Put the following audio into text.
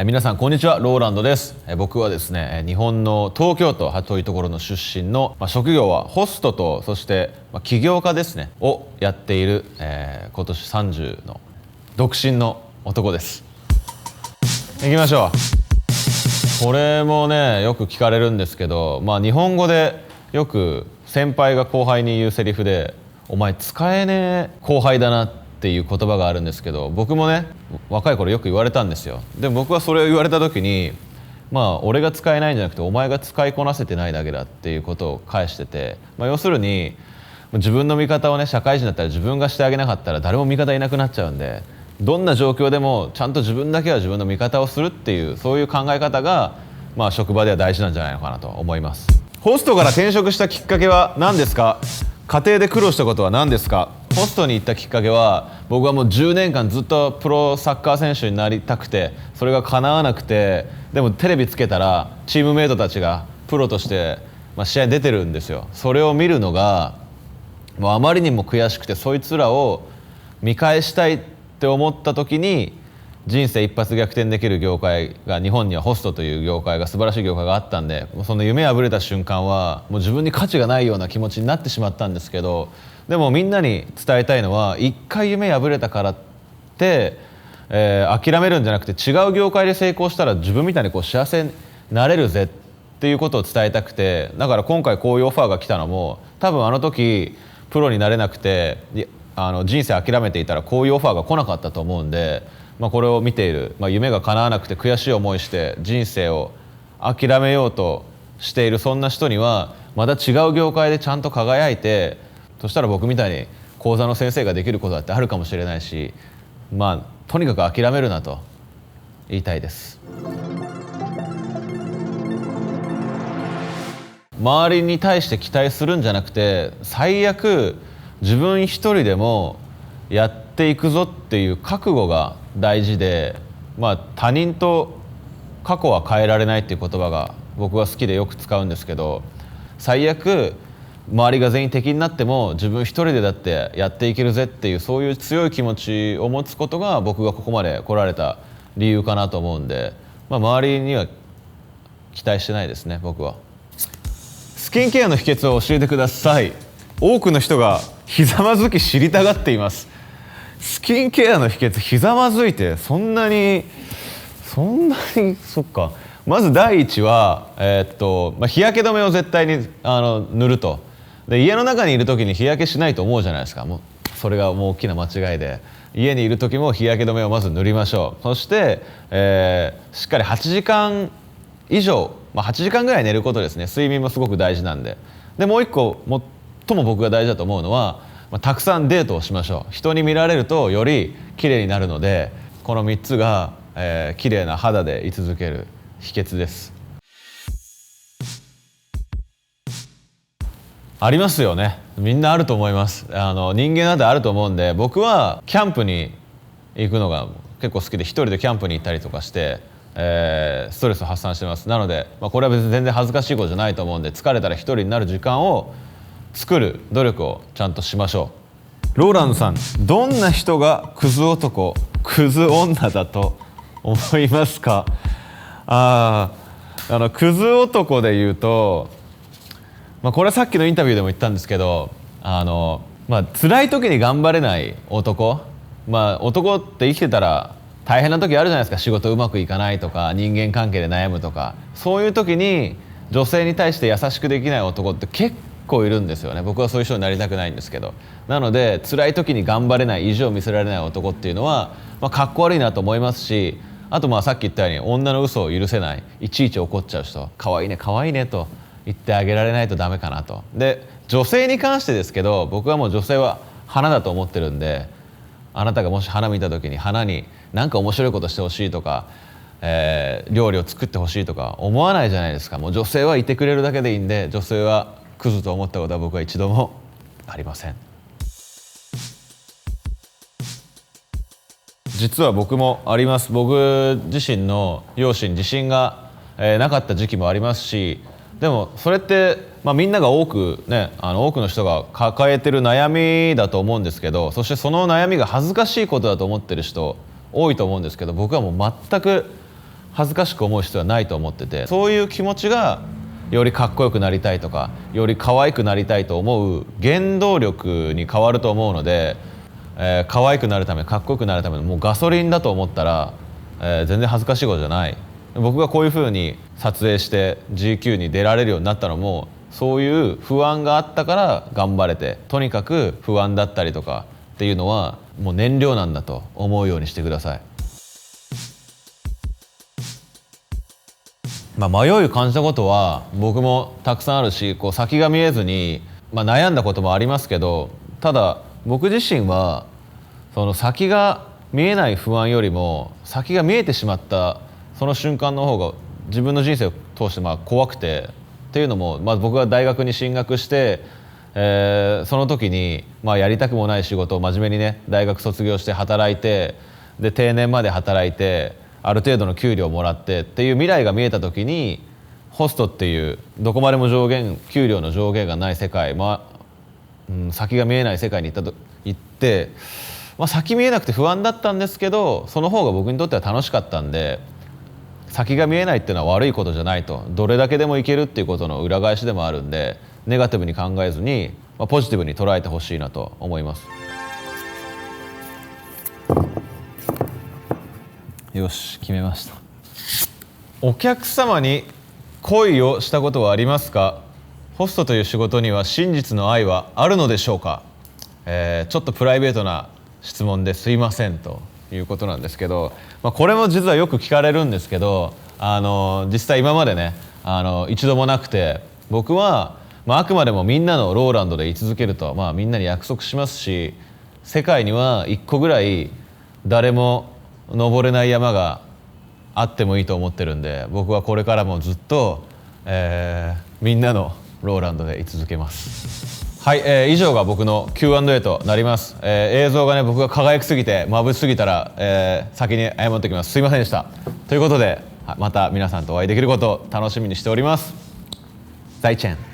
皆さんこんにちは、ローランドです。僕はですね、日本の東京都というところの出身の、職業はホストと、そして起業家ですねをやっている、今年30の独身の男です。行きましょう。これもねよく聞かれるんですけど、日本語でよく先輩が後輩に言うセリフで「お前使えねえ後輩だな」っていう言葉があるんですけど、僕もね若い頃よく言われたんですよ。でも僕はそれを言われた時に俺が使えないんじゃなくてお前が使いこなせてないだけだっていうことを返してて、要するに自分の味方をね、社会人だったら自分がしてあげなかったら誰も味方いなくなっちゃうんで、どんな状況でもちゃんと自分だけは自分の味方をするっていう、そういう考え方が職場では大事なんじゃないのかなと思います。ホストから転職したきっかけは何ですか？家庭で苦労したことは何ですか？ホストに行ったきっかけは、僕はもう10年間ずっとプロサッカー選手になりたくて、それが叶わなくて、でもテレビつけたらチームメイトたちがプロとして試合に出てるんですよ。それを見るのがもうあまりにも悔しくて、そいつらを見返したいって思った時に、人生一発逆転できる業界が、日本にはホストという業界が、素晴らしい業界があったんで、その夢破れた瞬間はもう自分に価値がないような気持ちになってしまったんですけど、でもみんなに伝えたいのは、一回夢破れたからって、諦めるんじゃなくて、違う業界で成功したら自分みたいに幸せになれるぜっていうことを伝えたくて、だから今回こういうオファーが来たのも、多分あの時プロになれなくて人生諦めていたらこういうオファーが来なかったと思うんで、これを見ている、夢が叶わなくて悔しい思いして人生を諦めようとしている、そんな人にはまた違う業界でちゃんと輝いて、そしたら僕みたいに講座の先生ができることだってあるかもしれないし、とにかく諦めるなと言いたいです。周りに対して期待するんじゃなくて、最悪自分一人でもやっていくぞっていう覚悟が大事で、他人と過去は変えられないっていう言葉が僕は好きでよく使うんですけど、最悪周りが全員敵になっても自分一人でだってやっていけるぜっていう、そういう強い気持ちを持つことが僕がここまで来られた理由かなと思うんで、周りには期待してないですね。僕はスキンケアの秘訣を教えてください。多くの人がひざまずき知りたがっています。スキンケアの秘訣、ひざまずいてそんなにそっか。まず第一は、日焼け止めを絶対に塗ると。で、家の中にいる時に日焼けしないと思うじゃないですか。もうそれがもう大きな間違いで、家にいる時も日焼け止めをまず塗りましょう。そして、しっかり8時間以上、8時間ぐらい寝ることですね。睡眠もすごく大事なんで。でもう一個最も僕が大事だと思うのは、たくさんデートをしましょう。人に見られるとより綺麗になるので、この3つが、綺麗な肌で居続ける秘訣です。ありますよね。みんなあると思います。人間なんてあると思うんで、僕はキャンプに行くのが結構好きで、一人でキャンプに行ったりとかして、ストレスを発散してます。なので、これは別に全然恥ずかしいことじゃないと思うんで、疲れたら一人になる時間を作る努力をちゃんとしましょう。ローランドさん、どんな人がクズ男、クズ女だと思いますか？クズ男で言うと、これはさっきのインタビューでも言ったんですけど、辛い時に頑張れない男、男って生きてたら大変な時あるじゃないですか。仕事うまくいかないとか、人間関係で悩むとか、そういう時に女性に対して優しくできない男って結構いるんですよね。僕はそういう人になりたくないんですけど、なので辛い時に頑張れない、意地を見せられない男っていうのは、かっこ悪いなと思いますし、あとさっき言ったように女の嘘を許せない、いちいち怒っちゃう人、可愛いね可愛いねと言ってあげられないとダメかなと。で、女性に関してですけど、僕はもう女性は花だと思ってるんで、あなたがもし花見た時に花に何か面白いことしてほしいとか、料理を作ってほしいとか思わないじゃないですか。もう女性はいてくれるだけでいいんで、女性はクズと思ったことは僕は一度もありません。実は僕もあります。僕自身の両親、自信が、なかった時期もありますし、でもそれって、みんなが多くの人が抱えてる悩みだと思うんですけど、そしてその悩みが恥ずかしいことだと思ってる人多いと思うんですけど、僕はもう全く恥ずかしく思う必要はないと思ってて、そういう気持ちがよりかっこよくなりたいとかより可愛くなりたいと思う原動力に変わると思うので、可愛くなるためかっこよくなるためのもうガソリンだと思ったら、全然恥ずかしいことじゃない。僕がこういう風に撮影して GQ に出られるようになったのもそういう不安があったから頑張れて、とにかく不安だったりとかっていうのはもう燃料なんだと思うようにしてください。迷い感じたことは僕もたくさんあるし、こう先が見えずに、悩んだこともありますけど、ただ僕自身はその先が見えない不安よりも先が見えてしまったその瞬間の方が自分の人生を通して怖くて、っていうのも、僕が大学に進学して、その時に、やりたくもない仕事を真面目にね大学卒業して働いて、で定年まで働いてある程度の給料をもらってっていう未来が見えた時に、ホストっていうどこまでも給料の上限がない世界、先が見えない世界に行って、先見えなくて不安だったんですけど、その方が僕にとっては楽しかったんで、先が見えないっていうのは悪いことじゃないと、どれだけでもいけるっていうことの裏返しでもあるんで、ネガティブに考えずに、ポジティブに捉えてほしいなと思います。よし、決めました。お客様に恋をしたことはありますか？ホストという仕事には真実の愛はあるのでしょうか？ちょっとプライベートな質問ですいませんということなんですけど、これも実はよく聞かれるんですけど、実際今までね一度もなくて、僕は、あくまでもみんなのローランドで居続けると、みんなに約束しますし、世界には1個ぐらい誰も登れない山があってもいいと思ってるんで、僕はこれからもずっと、みんなのローランドで居続けます。はい、以上が僕の Q&A となります。映像がね僕が輝きすぎて眩しすぎたら、先に謝っておきます。すいませんでした。ということでまた皆さんとお会いできることを楽しみにしております。再见。